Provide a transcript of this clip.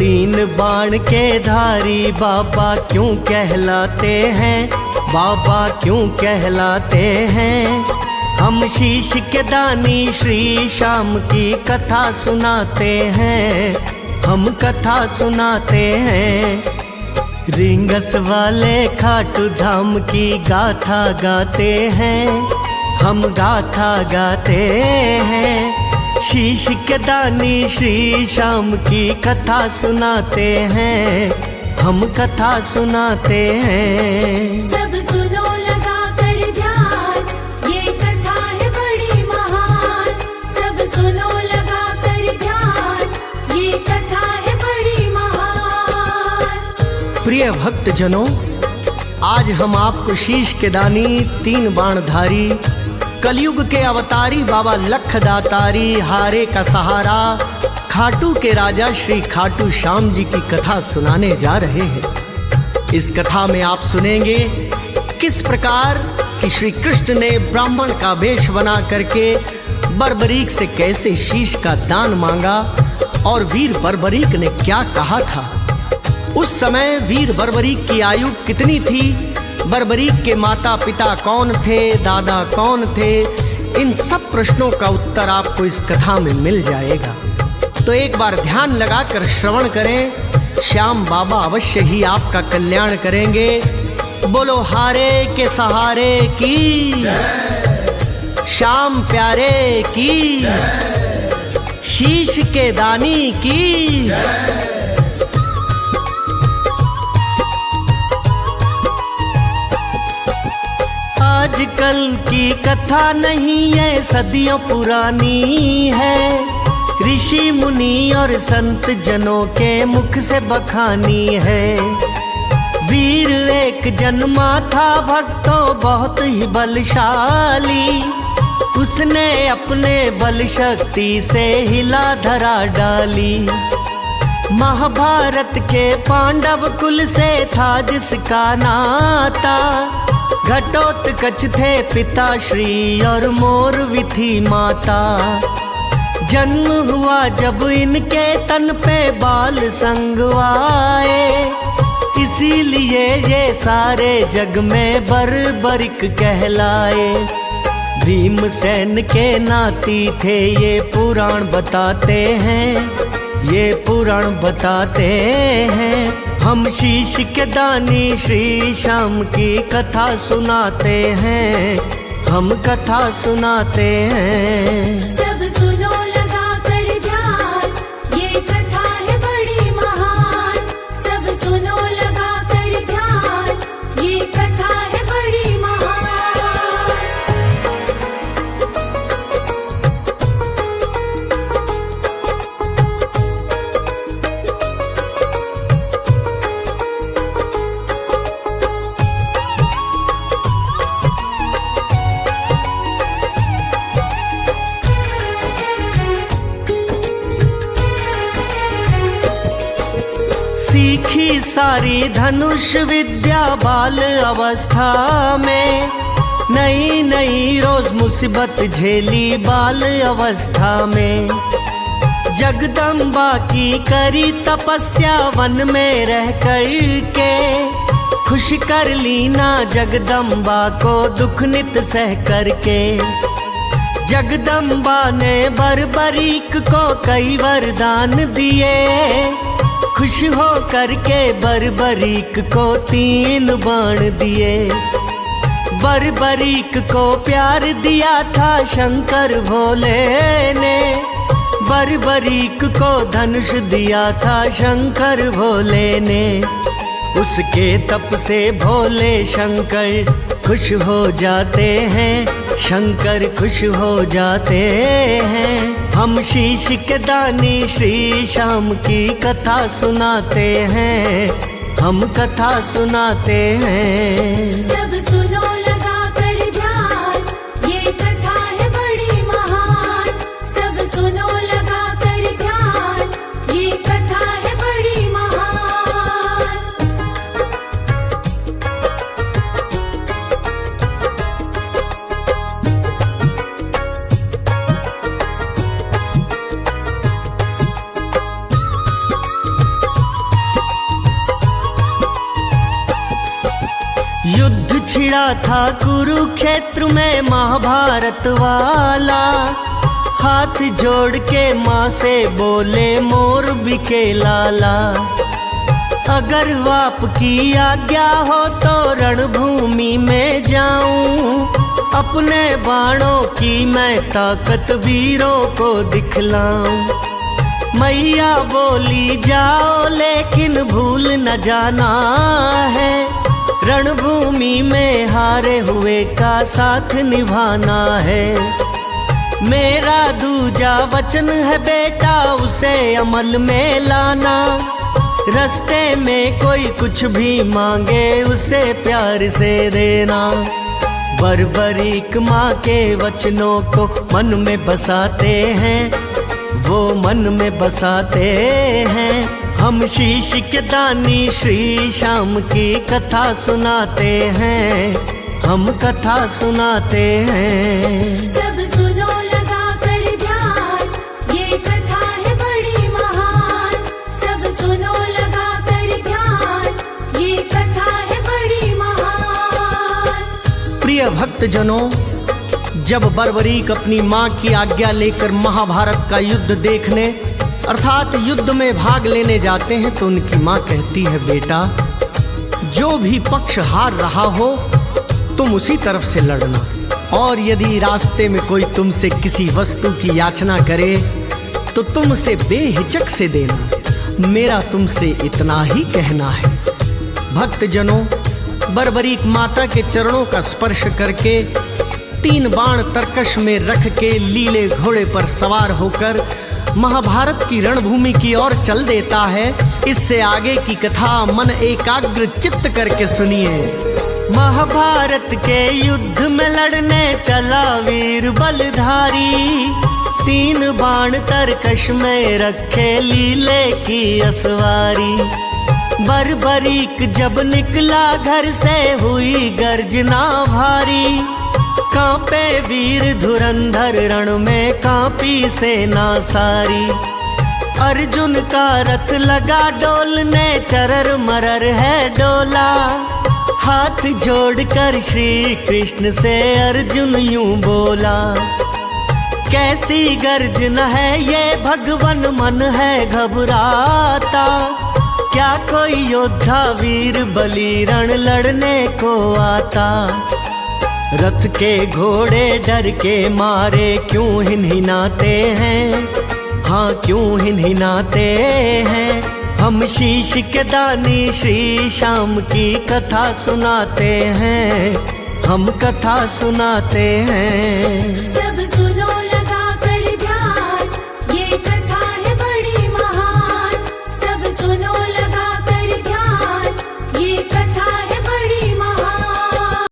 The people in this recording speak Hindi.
तीन बाण के धारी बाबा क्यों कहलाते हैं, बाबा क्यों कहलाते हैं। हम शीश के दानी श्री श्याम की कथा सुनाते हैं, हम कथा सुनाते हैं। रिंगस वाले खाटू धाम की गाथा गाते हैं, हम गाथा गाते हैं। शीश के दानी श्री श्याम की कथा सुनाते हैं, हम कथा सुनाते हैं। सब सुनो लगा कर ध्यान, ये कथा है बड़ी महान। सब सुनो लगा कर ध्यान, ये कथा है बड़ी महान। प्रिय भक्त जनों, आज हम आपको शीश के दानी तीन बाणधारी कलयुग के अवतारी बाबा लखदातारी हारे का सहारा खाटू के राजा श्री खाटू श्याम जी की कथा सुनाने जा रहे हैं। इस कथा में आप सुनेंगे किस प्रकार कि श्री कृष्ण ने ब्राह्मण का वेश बना करके बर्बरीक से कैसे शीश का दान मांगा और वीर बर्बरीक ने क्या कहा था। उस समय वीर बर्बरीक की आयु कितनी थी, बर्बरीक के माता पिता कौन थे, दादा कौन थे, इन सब प्रश्नों का उत्तर आपको इस कथा में मिल जाएगा। तो एक बार ध्यान लगाकर श्रवण करें, श्याम बाबा अवश्य ही आपका कल्याण करेंगे। बोलो हारे के सहारे की, श्याम प्यारे की, शीश के दानी की। आजकल की कथा नहीं है, सदियों पुरानी है। ऋषि मुनि और संत जनों के मुख से बखानी है। वीर एक जन्मा था भक्तों बहुत ही बलशाली, उसने अपने बल शक्ति से हिला धरा डाली। महाभारत के पांडव कुल से था जिसका नाता, घटोत्कच थे पिताश्री और मोरवी थी माता। जन्म हुआ जब इनके तन पे बाल संग आए, इसीलिए ये सारे जग में बर्बरिक कहलाए। भीमसेन के नाती थे ये पुराण बताते हैं, ये पुराण बताते हैं। हम शीश के दानी श्री श्याम की कथा सुनाते हैं, हम कथा सुनाते हैं। सब सुनो लगा कर ध्यान, ये कथा है बड़ी महान। सब सुनो लगा कर ध्यान, ये कथा है बड़ी महान। सीखी सारी धनुष विद्या बाल अवस्था में, नई नई रोज मुसीबत झेली बाल अवस्था में। जगदम्बा की करी तपस्या वन में रह कर के, खुश कर ली ना जगदम्बा को दुख नित सह करके। जगदम्बा ने बर्बरीक को कई वरदान दिए, खुश हो करके बर्बरीक को तीन बाण दिए। बर्बरीक को प्यार दिया था शंकर भोले ने, बर्बरीक को धनुष दिया था शंकर भोले ने। उसके तप से भोले शंकर खुश हो जाते हैं, शंकर खुश हो जाते हैं। हम शीश के दानी श्री श्याम की कथा सुनाते हैं, हम कथा सुनाते हैं। सब सुनो लगा कर ध्यान, ये कथा है बड़ी महान। सब सुनो लगा कर ध्यान, ये कथा है बड़ी महान। भिड़ा था कुरुक्षेत्र में महाभारत वाला। हाथ जोड़ के माँ से बोले मोर बिके लाला, अगर आपकी आज्ञा हो तो रणभूमि में जाऊं, अपने बाणों की मैं ताकत वीरों को दिखलाऊं। मैया बोली जाओ लेकिन भूल न जाना है, रणभूमि में हारे हुए का साथ निभाना है। मेरा दूजा वचन है बेटा उसे अमल में लाना, रास्ते में कोई कुछ भी मांगे उसे प्यार से देना। बर्बरीक माँ के वचनों को मन में बसाते हैं, वो मन में बसाते हैं। हम शीश के दानी श्री श्याम की कथा सुनाते हैं, हम कथा सुनाते हैं। सब सुनो लगा कर ध्यान, ये कथा है बड़ी महान। सब सुनो लगा कर ध्यान, ये कथा है बड़ी महान। प्रिय भक्तजनों, जब बर्बरीक अपनी माँ की आज्ञा लेकर महाभारत का युद्ध देखने अर्थात युद्ध में भाग लेने जाते हैं तो उनकी माँ कहती है, बेटा जो भी पक्ष हार रहा हो तुम उसी तरफ से लड़ना, और यदि रास्ते में कोई तुमसे किसी वस्तु की याचना करे तो तुम उसे बेहिचक से देना। मेरा तुमसे इतना ही कहना है। भक्तजनों, बर्बरीक माता के चरणों का स्पर्श करके 3 बाण तरकश में रख के लीले घोड़े पर सवार होकर महाभारत की रणभूमि की ओर चल देता है। इससे आगे की कथा मन एकाग्र चित्त करके सुनिए। महाभारत के युद्ध में लड़ने चला वीर बलधारी, 3 बाण तरकश में रखे लीले की असवारी। बर्बरीक जब निकला घर से हुई गर्जना भारी, कांपे वीर धुरंधर रण में कांपी सेना सारी। अर्जुन का रथ लगा डोलने चरर मरर है डोला, हाथ जोड़कर श्री कृष्ण से अर्जुन यूं बोला। कैसी गर्जन है ये भगवन मन है घबराता, क्या कोई योद्धा वीर बलि रण लड़ने को आता। रथ के घोड़े डर के मारे क्यों हिनहिनाते हैं, हाँ क्यों हिनहिनाते हैं। हम शीश के दानी श्री श्याम की कथा सुनाते हैं, हम कथा सुनाते हैं।